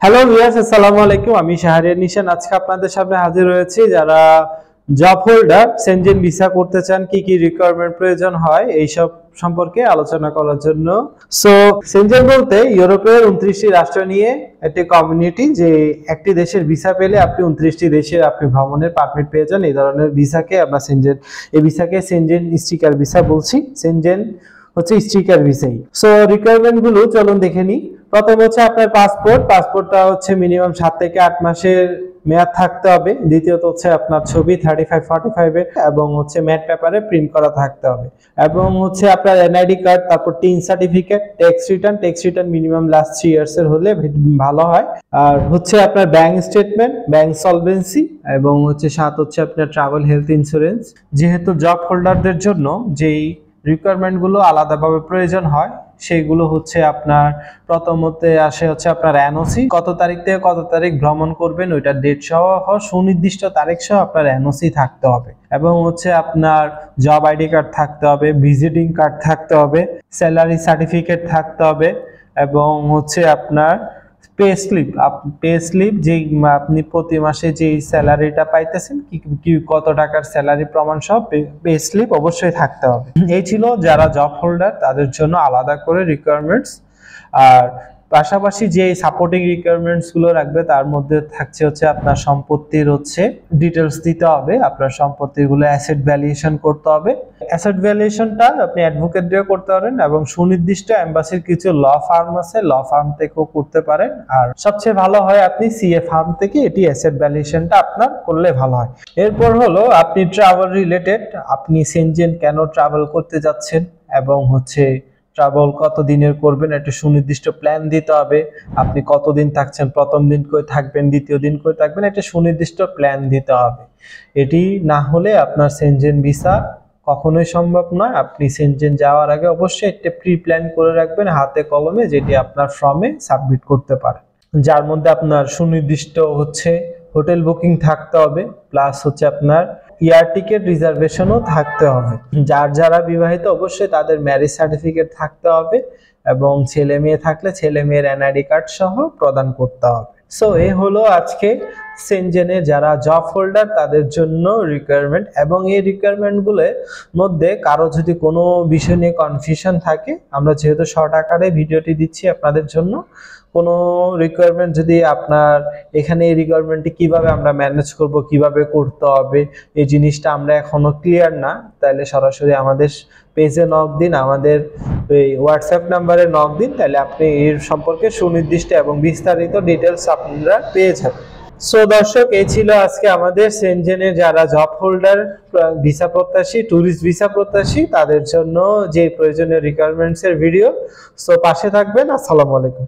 Hello viewers, আসসালামু আলাইকুম। আমি শাহরিয়ার নিশান আজকে আপনাদের সামনে হাজির হয়েছি। যারা জব হোল্ডার সেনজেন ভিসা করতে চান, কি কি রিকোয়ারমেন্ট প্রয়োজন হয় এইসব সম্পর্কে আলোচনা করার জন্য। সো সেনজেন বলতে ইউরোপের 29টি রাষ্ট্র নিয়ে একটি কমিউনিটি, যে একটি দেশের ভিসা পেলে আপনি 29টি দেশের আপনি ভ্রমণের পারমিট পেয়ে যান। এই ধরনের ভিসাকে আমরা সেনজেন, এই ভিসাকে সেনজেন স্টিকার ভিসা বলছি। সেনজেন হচ্ছে স্টিকার ভিসাই। সো রিকোয়ারমেন্ট গুলো চলুন দেখে নিই। প্রথম হচ্ছে আপনার পাসপোর্টটা হচ্ছে মিনিমাম 7 থেকে 8 মাসের মেয়াদ থাকতে হবে। দ্বিতীয়ত হচ্ছে আপনার ছবি 35-45 এর এবং হচ্ছে ম্যাট পেপারে প্রিন্ট করা থাকতে হবে। এবং হচ্ছে আপনার এনআইডি কার্ড, তারপর tin certificate, tax return minimum last 3 years এর হলে ভালো হয়। আর হচ্ছে আপনার ব্যাংক স্টেটমেন্ট, ব্যাংক সলভেন্সি, এবং হচ্ছে 7 হচ্ছে আপনার ট্রাভেল হেলথ ইন্স্যুরেন্স। যেহেতু জব হোল্ডারদের জন্য যেই রিকোয়ারমেন্ট গুলো আলাদাভাবে প্রয়োজন হয় সেগুলো হচ্ছে আপনার প্রথমতে আসে হচ্ছে আপনার এনওসি, কত তারিখ থেকে কত তারিখ ভ্রমণ করবেন ওইটার ডেট সহ সুনির্দিষ্ট তারিখ সহ আপনার এনওসি থাকতে হবে। এবং হচ্ছে আপনার জব আইডি কার্ড থাকতে হবে, ভিজিটিং কার্ড থাকতে হবে, স্যালারি সার্টিফিকেট থাকতে হবে, এবং হচ্ছে আপনার পে স্লিপ যে আপনি প্রতি মাসে যে স্যালারিটা পাইতেছেন কি কত টাকার স্যালারি প্রমাণ সহ পে স্লিপ অবশ্যই থাকতে হবে। এই ছিল যারা জব হোল্ডার তাদের জন্য আলাদা করে রিকোয়ারমেন্টস। আর পাশাপাশি যে সাপোর্টিং রিকোয়ারমেন্টস গুলো রাখবে তার মধ্যে থাকছে হচ্ছে আপনার সম্পত্তির হচ্ছে ডিটেলস দিতে হবে। আপনার সম্পত্তিগুলো অ্যাসেট ভ্যালুয়েশন করতে হবে। অ্যাসেট ভ্যালুয়েশনটা আপনি অ্যাডভোকেট দিয়ে করতে পারেন, এবং সুনির্দিষ্ট এমবাসির কিছু ল ফার্ম আছে, ল ফার্ম থেকেও করতে পারেন। আর সবচেয়ে ভালো হয় আপনি সিএ ফার্ম থেকে এটি অ্যাসেট ভ্যালুয়েশনটা আপনার করলে ভালো হয়। এরপর হলো আপনি ট্রাভেল রিলেটেড, আপনি সেনজেন কেন ট্রাভেল করতে যাচ্ছেন এবং হচ্ছে ট্রাভেল কত দিনের করবেন একটা সুনির্দিষ্ট প্ল্যান দিতে হবে। আপনি কতদিন থাকছেন, প্রথম দিন কই থাকবেন, দ্বিতীয় দিন কই থাকবেন, একটা সুনির্দিষ্ট প্ল্যান দিতে হবে। এটি না হলে আপনার সেনজেন ভিসা কখনোই সম্ভব নয়। আপনি সেনজেন যাওয়ার আগে অবশ্যই একটা প্রি প্ল্যান করে রাখবেন হাতে কলমে, যেটি আপনার ফর্মে সাবমিট করতে পারেন, যার মধ্যে আপনার সুনির্দিষ্ট হচ্ছে হোটেল বুকিং থাকতে হবে, প্লাস হচ্ছে আপনার এয়ার টিকেট রিজার্ভেশনও থাকতে হবে। যারা বিবাহিত অবশ্যই তাদের ম্যারেজ সার্টিফিকেট থাকতে হবে, এবং ছেলে মেয়ে থাকলে ছেলে মেয়ের এনআইডি কার্ড সহ প্রদান করতে হবে। সো এই হলো আজকে সেনজেনে যারা জব হোল্ডার তাদের জন্য রিকোয়ারমেন্ট। এবং এই রিকোয়ারমেন্টগুলোর মধ্যে কারো যদি কোনো বিষয় নিয়ে কনফিউশন থাকে, আমরা যেহেতু শর্ট আকারে ভিডিওটি দিচ্ছি আপনাদের জন্য, কোনো রিকোয়ারমেন্ট যদি আপনার এখানে এই রিকোয়ারমেন্টটি কিভাবে আমরা ম্যানেজ করব, কিভাবে করতে হবে, এই জিনিসটা আমরা এখনো ক্লিয়ার না, তাহলে সরাসরি আমাদের পেজে নক দিন, আমাদের এই হোয়াটসঅ্যাপ নাম্বারে নক দিন, তাহলে আপনি এর সম্পর্কে সুনির্দিষ্ট এবং বিস্তারিত ডিটেলস আপনারা পেয়ে যাবেন। সো দর্শক, এই ছিল আজকে আমাদের সেনজেনের যারা জব হোল্ডার, ভিসা প্রত্যাশী, ট্যুরিস্ট ভিসা প্রত্যাশী তাদের জন্য যে প্রয়োজনীয় রিকোয়ারমেন্টস এর ভিডিও। সো পাশে থাকবেন। আসসালামু আলাইকুম।